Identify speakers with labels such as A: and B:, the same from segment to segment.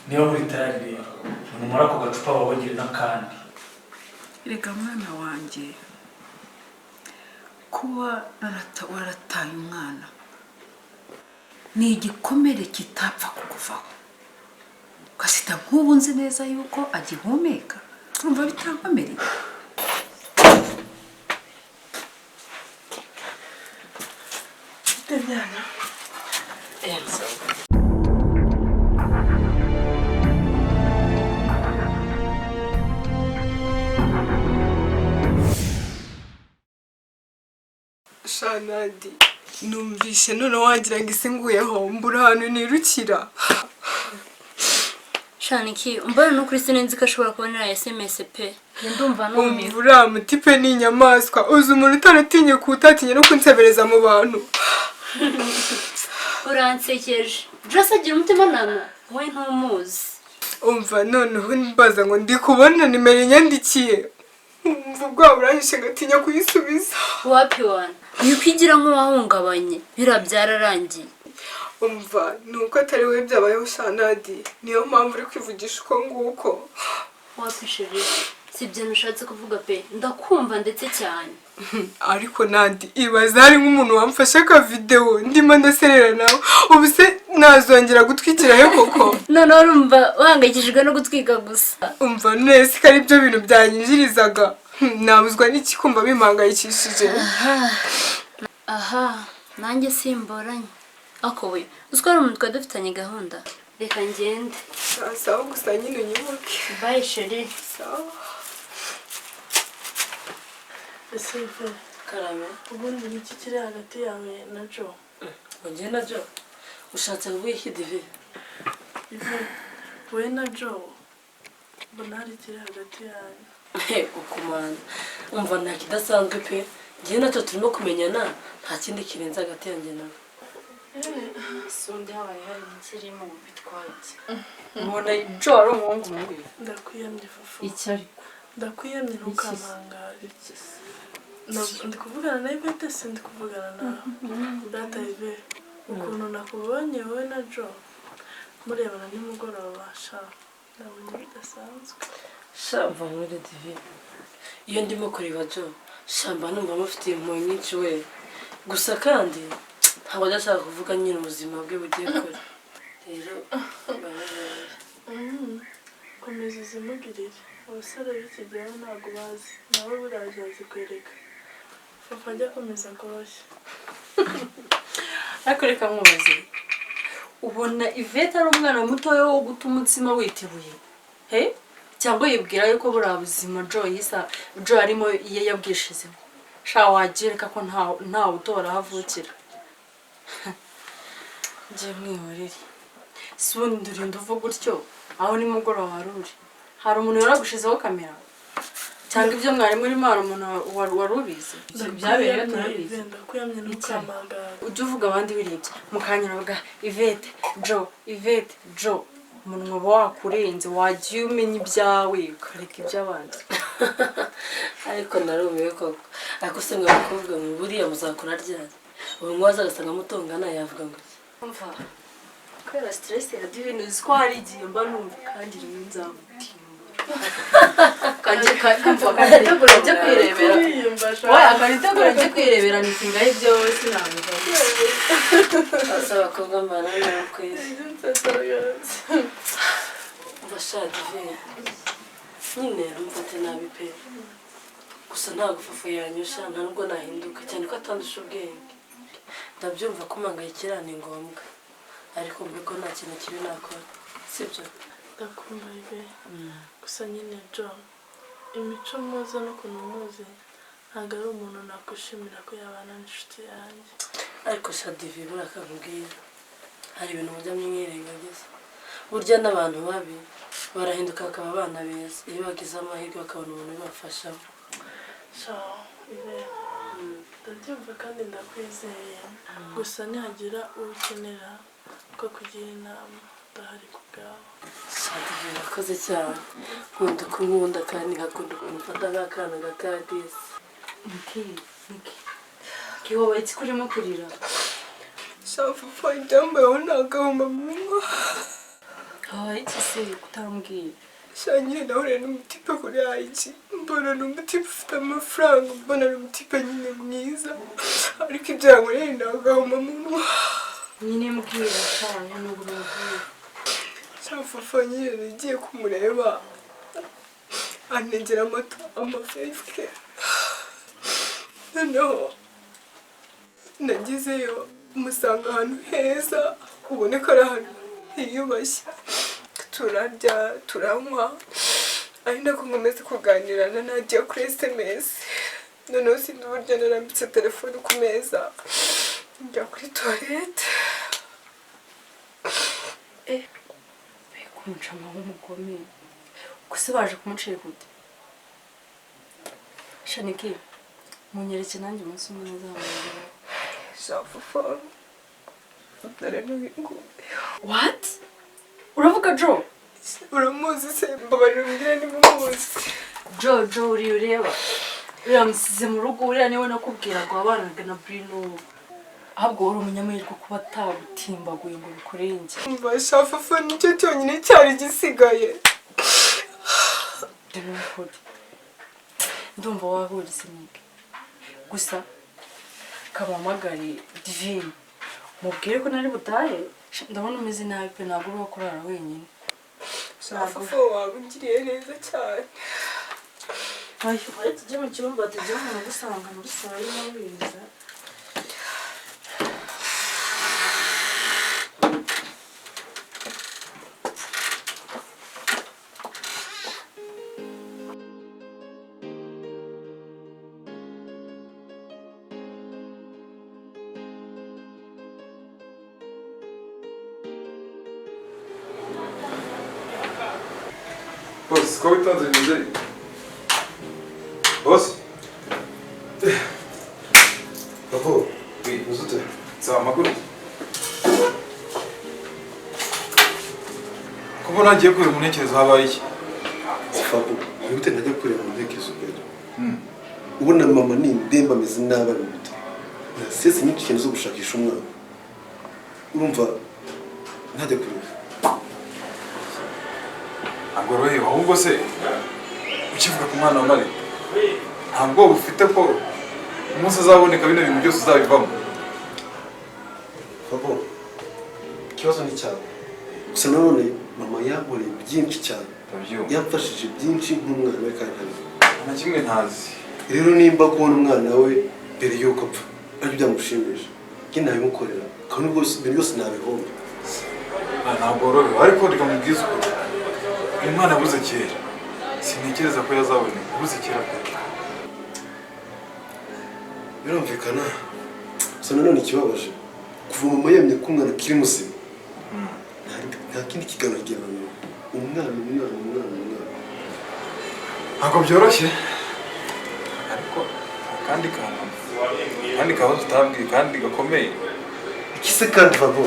A: niyo muri tayari rero numara ako gacupa babongere n'akandi.
B: Rega mwana wanjye kuba warataye umwana ni igikomere kitapfa kukuvaho ugasita nk'ubu nzi neza yuko agihumeka urumva bitankomereye.
C: Tatiana. Shanadi, numvise none wagira ngo isi nguyeho mbura ahantu nirukira.
D: Shaniki, mbona no kuri sinenzi ko ashobora kubonera SMS pe. Ndumva numiwe.
C: Uriya mutipe ni inyamaswa. Uzi umuntu utaratinye kutatinye no kunsebereza mu bantu.
D: Uransekeje. Just agira umutima nana. We ntumuzi.
C: Umva noneho mbaza ngo ndi kubona nimero nyandikiye. Umva bwa buranyishe ngatinya kuyisubiza.
D: Wapi wana? Yukwigira nk'uwahungabanye. Birabyararangiye.
C: Umva nuko atari we byabayeho Shanadi. Niyo mpamvu uri kwivugisha uko nguko.
D: Wapishije. Sibyo nushatse kuvuga pe. Ndakumva ndetse cyane.
C: Ariko Nadi ibaza hari nk'umuntu wamfashe ka video ndimo ndaserera nawe. Ubu se nazongera gutwikira he koko?
D: None urumva wahangayikishijwe no gutwika gusa.
C: Umva nese kari byo bintu byanyinjirizaga. Nabuzwa n'iki kumva bimangayikishije.
D: Aha, nanjye simboranye. Ako we, uzwara umuntu twadufitanye gahunda. Reka ngende.
C: Sawa gusa nyine unyibuke.
D: Bye chérie.
C: Sawa.
E: Esefe
F: Karame
E: ubundi niki kiri hagati yawe na Jo?
F: Wongeye na Jo ushatse kuvuga iki Divi?
E: Ive we na Jo mbona hari kiri hagati yanyu.
F: Ukumana umva nta kidasanzwe pe ngiye natwe turimo kumenyana nta kindi kirenze hagati yanjye nawe.
D: Sonde habaye hari ikirimo bitwaye.
F: Mbona Jo ari umuhungu mubi.
E: Ndakwiyamye fufu.
F: Icyari
E: Ndakwiyamye ntukamangare. Ndi kuvugana na Ivete se ndi kuvugana na Data Ive. Ukuntu nakubonye wowe na Jo murebana nimugoroba sha ndabona bidasanzwe.
F: Shamba muri Divi. Iyo ndimo kureba Jo shamba numva mufite impuhwe nyinshi we. Gusa kandi ntabwo adashaka kuvuga nyine ubuzima bwe bugiye kure. Rero
E: komeza uzimugirire. Abasore b'iki gihe ntabwo bazi nawe buraje azikwereka. Papa ajya komeza koroshye.
G: Ariko reka nkubaze. Ubona Ivete ari umwana mutoya wo guta umutsima witibuye? He? Cyangwa yibwira yuko bura buzima Jo arimo iye yabwishizemo. Sha wagireka ko nta utora havukira. Je mwihorere. Sundi urinda uvuga gutyo aho ni mugoroba waruri. Hari umuntu yaragushizeho kamera? Cyangwa ibyo mwari muri mara umuntu warubize? Byabereye turabize.
E: Ndakwiyamye ntukamangare.
G: Ujye uvuga abandi birebye mukanyuraga Ivete Jo umunwa wakurenze wagiye umenya ibyawe ukareka iby'abandi.
F: ariko narumiwe koko. Ariko se mwe bakobwa mu buriya muzakora ryari? Ubu mwaza gasanga mutongana yavuga ngo
G: Umva kwera stress ya divine uziko hari igihe mba numva kandi rimwe nzamutimbura. Kanitegura njye kwirebera. Oya kanitegura njye kwirebera nisingaye byose nabivuga.
F: asaba abakobwa mbana n'akwezi. Bashaka Divine. Nyine mfate nabi pe. Gusa nta gufafu yanyusha nta nubwo nahinduka cyane ko atandusha ubwenge. Ndabyumva ko mangayikira ni ngombwa. Ariko mbe ko nta kintu kibi nakora. Sibyo?
E: Ndakumva Ive. Gusa nyine Jo imico muze no kununuze ntabwo ari umuntu nakwishimira ko yabana n'inshuti yanjye.
F: Ariko Shadivi burakakubwira. Hari ibintu mujya mwirengagiza. Burya n'abantu babi barahinduka bakaba abana beza. Iyo bagize amahirwe bakabona umuntu ubafasha.
E: Sha Ive ndabyumva kandi ndakwizeye. Gusa nihagira ukenera ko kugira inama ndahari ku bwawe.
F: Shadivi urakoze cyane. Nkunda kumunda kandi ngakunda ukuntu mfata nk'akana gakadisi.
G: Niki. Kiwowe kikurimo kurira.
C: shafufa ibyambayeho nagahoma munwa
G: habaye iki se kutarambwiye
C: shanyine nahure n'umutipe kuri ayiki mbona n'umutipe ufite amafaranga mbona n'umutipe nyine mwiza ariko ibyo yankoreye nagahoma munwa
G: nyine mbwira cyane n'uburuhuko
C: shafufa nyine nagiye kumureba anegera amafefwe noneho nagizeyo musanga ahantu heza uboneka ari ahantu hiyubashye turarya turanywa ari nako nkomeza kuganira na Nadia kuri SMS noneho sinzi uburyo narambitse telefone ku meza njya kuri toilette
G: kumucama nk'umugome gusa baje kumucira gute shaniki munyereke nanjye umunsi umwe nazamubwira
C: shafufa dore n'ibingu
G: what uravuga Jo
C: uramuzi se mbabarira umbwire niba umuzi
G: Jo uriya ureba uriya musize mu rugo uriya niwe nakubwira ngo wabanaga na Bruno ahubwo wari umunyamahirwe kuba atagutimbaguye ngo bikurenge
C: mba shafufa nicyo cyonyine cyari gisigaye
G: ndumva wahuriza imige gusa kamuhamagare Divine mubwire ko nari butahe ndabona umeze nabi pe ntabwo uri kurara wenyine
C: shafufa waba ungiriye neza cyane
G: ayo tujye mu cyumba tujye mu gusanga muri salo y'abiza
H: Boss, ko witonze bimeze Boss?
I: Papa, uzute?
H: Sawa makuru? Kuko nagiye kureba mu ntekerezo habaye iki?
I: Papa, nigute najya kureba mu ntekerezo bwera? Ubona mama ni ndemba ameze nabi ari muto. Sese nyinshi cyane zo gushakisha umwana. Urumva ntajya kureba.
H: Agoroye ahubwo se ukivuga ku mwana wa Mari. Ntabwo ufite ko umunsi azaboneka bino bintu byose uzabivamo.
I: Papa, ikibazo ni cyawe. Gusa nanone mama yankoreye byinshi cyane. Yamfashije byinshi nk'umwana we kandi
H: nta kimwe ntazi.
I: Rero nimba kubona umwana we mbere yuko apfa ari byamushimisha. Njye nabimukorera kandi ubwo ibintu byose nabihomba.
H: Ntabwo rero ariko reka mubwize ukuri. Uyu mwana abuze kera. Sintekereza ko yazaboneka. Abuze kera pe.
I: Birumvikana. Gusa nanone ikibabaje kuva mama yemye ko umwana akiri muzima. Nta kindi kiganiro gihana. Umwana.
H: Ntabwo byoroshye. Ariko kandi kabazo utambwiye kandi gakomeye.
I: Ikise kandi babo.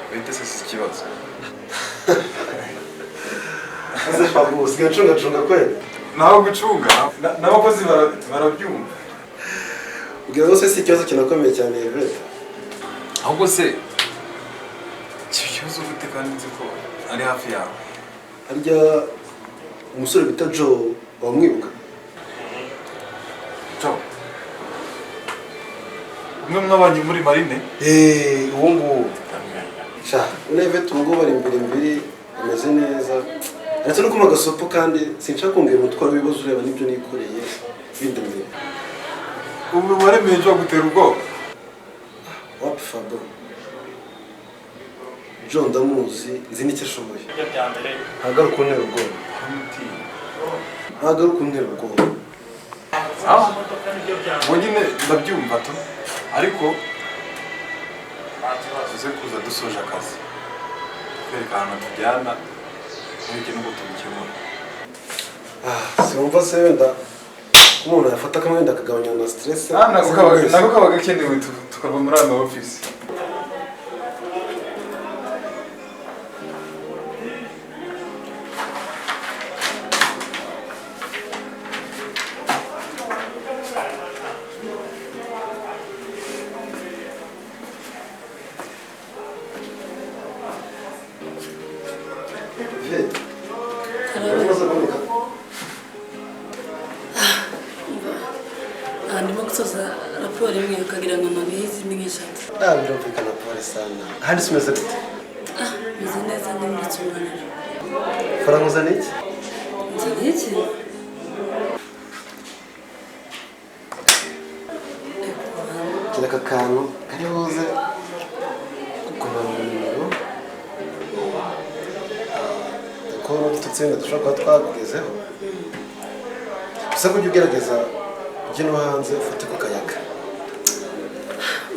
H: Bete se si ikibazo.
I: Ase babo, sigacunga kweli.
H: Naho gucunga n'abakozi barabyumva.
I: Ugira ngo se si ikibazo kinakomeye cyane Yvette.
H: Ahubwo se ikibazo gute kandi nzi ko ari hafi yawe.
I: Harya umusore bita Joe wamwibuka?
H: Joe. Umwe mwabanye muri Marine?
I: Uwo nguwo. Sha, Yvette ubwo bari imbere ameze neza. Ndetse no kuma gasopo kandi sinshaka kongera umutwaro w'ibibazo ureba n'ibyo nikoreye bindemye.
H: Ubu waremeye Joe gutera ubwoba.
I: Wapi Fabo? Joe ndamuzi nzi n'icyo ashoboye. Ntabwo kuntera ubwoba. Ntabwo kuntera ubwoba.
H: Ngo nyine ndabyumva to ariko tuze kuza dusoje akazi. Twerekana tujyana n'ibyo n'uko tubikemura.
I: Sinumva se wenda umuntu yafata kamwe wenda akagabanya na stress.
H: Nako kaba gakenewe tukava muri ano office.
I: birumvikana pole sana. Handi simeze gute?
F: Meze neza ndetse umunaniro.
I: Faranguza niki?
F: Iki?
I: Kira kakanu karibuze kumanuro. Ko tutsinda dushobora kuba twakugezeho. Gusa kujya ugerageza ujye no hanze ufate ku kayaga.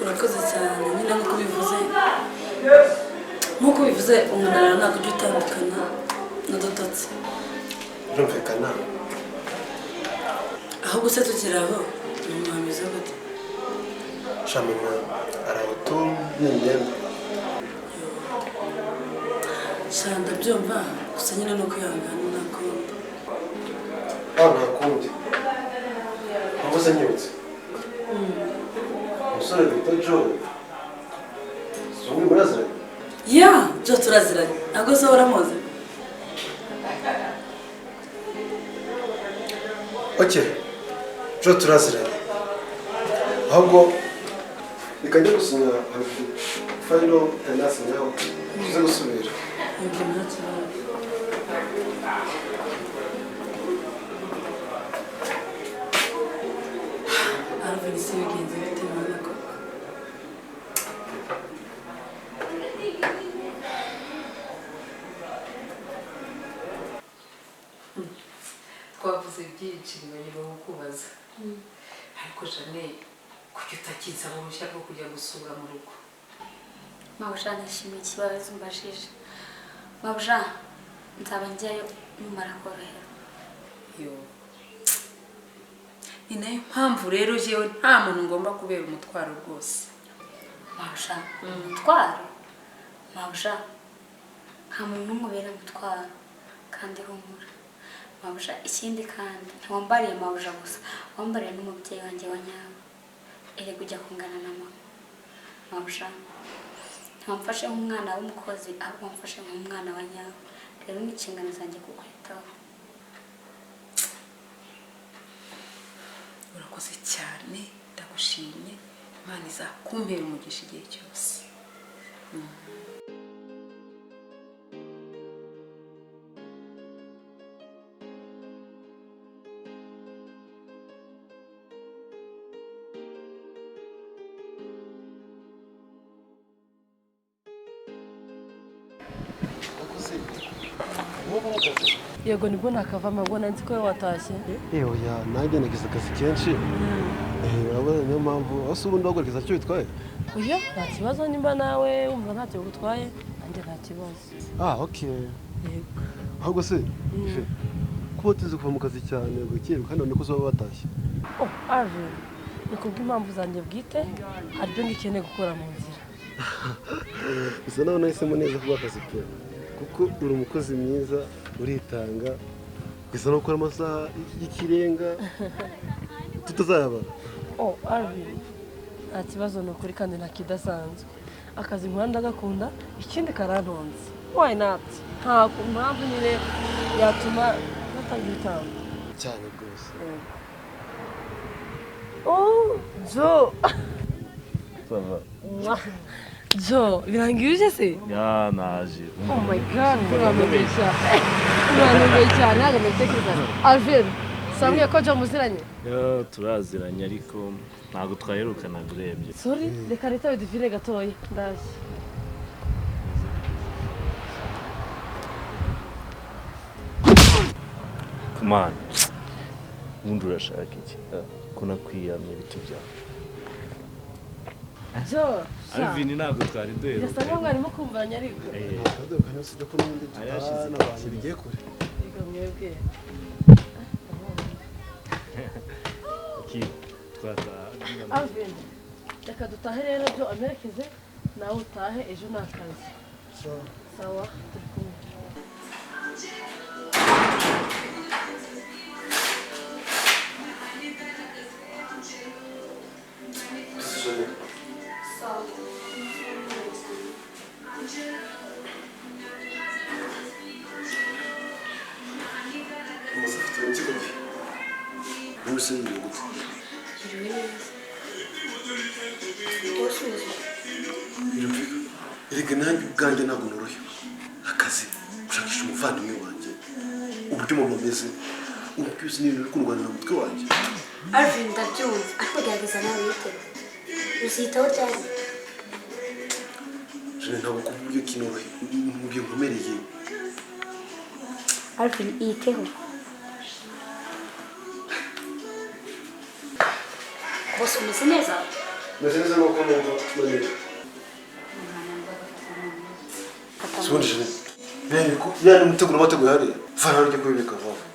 F: Urakoze cyane nyine nk'uko bivuze umunara ntabwo ujya utandukana n'udutotsi.
I: Birumvikana.
F: Ahubwo se tukiri aho ni umuhamirizo gute?
I: Shamima arabuto n'ingendo.
F: Sha ndabyumva gusa nyine no kwihangana nakunda.
I: Nakundi. Wabuze nyibutse. Umusore bita Joe. Zumbi muraziranye?
F: Ya, Joe turaziranye. Ntabwo se waramuzi?
I: Okay. Joe turaziranye. Ahubwo nikajya gusinya final tenasi naho tuze gusubira.
F: Ntabwo ntakibazo. Arvin si bigenze bite mwana koko?
B: Twavuze byinshi nyuma yo kubaza. Ariko Jane kuki utakiza mu rushya rwo kujya gusura mu rugo?
D: Mabusha nishimiye ikibazo mbashije. Mabusha nzaba njyayo numara korohera.
B: Yo. Ni nayo mpamvu rero jewe nta muntu ngomba kubera umutwaro rwose.
D: Mabusha umutwaro? Mabusha nta muntu n'umubera umutwaro kandi humura. Mabusha ikindi kandi ntiwambariye Mabusha gusa, wambariye n'umubyeyi wanjye wa nyawe. Ere kujya kungana na mama. Mabusha ntamfashe nk'umwana w'umukozi ahubwo mfashe nk'umwana wa nyawe. Rero ni inshingano zanjye kukwitaho.
B: Urakoze cyane, ndagushimye. Imana izakumpera umugisha igihe cyose.
F: Yego nibwo nakavama ngo nanzi ko watashye.
I: Oya nanjye nagize akazi kenshi. Urabona niyo mpamvu ase ubundi wagurikiza cyo bitwaye.
F: Oya nta kibazo nimba nawe umva ntacyo gutwaye nanjye nta kibazo.
I: Okay.
F: Yego.
I: Ahubwo se kuba tuzi kuva mu kazi cyane gukira kandi none ko uzaba watashye.
F: Arvin ni kubw'impamvu zanjye bwite hari ibyo ngikeneye gukora mu nzira.
I: Bisa naho nahisemo neza kuba akazi kawe kuko uri umukozi mwiza uritanga bisa no gukora amasaha y'ikirenga tutazayabara.
F: Arvin nta kibazo ni ukuri kandi nta kidasanzwe. Akazi nkora ndagakunda ikindi karantonze. Why not? Nta mpamvu nyine yatuma natanga ibitambo
I: cyane rwose.
F: Joe.
J: Sava.
F: Joe, birangije se?
J: Ya naje.
F: Oh my god, uramugisha. Uramugisha, ntabwo ntekereza. Alvin, samwe ko Joe muziranye?
J: Ya turaziranye ariko ntabwo twaherukana urebye.
F: Sorry, reka leta bidufire gatoya. Ndaje.
J: Come on. Ubundi urashaka iki? Ko nakwiyamye ibiti byawe.
F: Joe,
J: Alvin ntabwo twari duheruka.
F: birasa nkaho mwarimo kumvanya ariko.
I: Akadoka kanyose ko n'undi n'abantu bigiye kure.
F: Reka mwebwe.
J: Iki twataha.
F: Alvin, reka dutahe rero Joe amerekeze nawe utahe ejo ni akazi. Sawa, turi kumwe.
I: Umusore ni gute?
D: Kiriwe neza. Wasubiza.
I: erega nanjye ubwanjye ntabwo norohewe akazi gushakisha umuvandimwe wanjye uburyo mama ameze ubu byose ni ibintu biri kurwanira mu mutwe wanjye.
D: Alvin ndabyumva ariko gerageza nawe witeho uzitaho ryari.
I: Jane ntabwo kuburyo kinorohe mu byo nkomereye.
D: Alvin iyiteho bose umeze neza.
I: Meze neza nuko numva naniwe. Sundi Jane. Bene ko yani umuteguro amateguro hariya. Vana ryo kubibika vuba.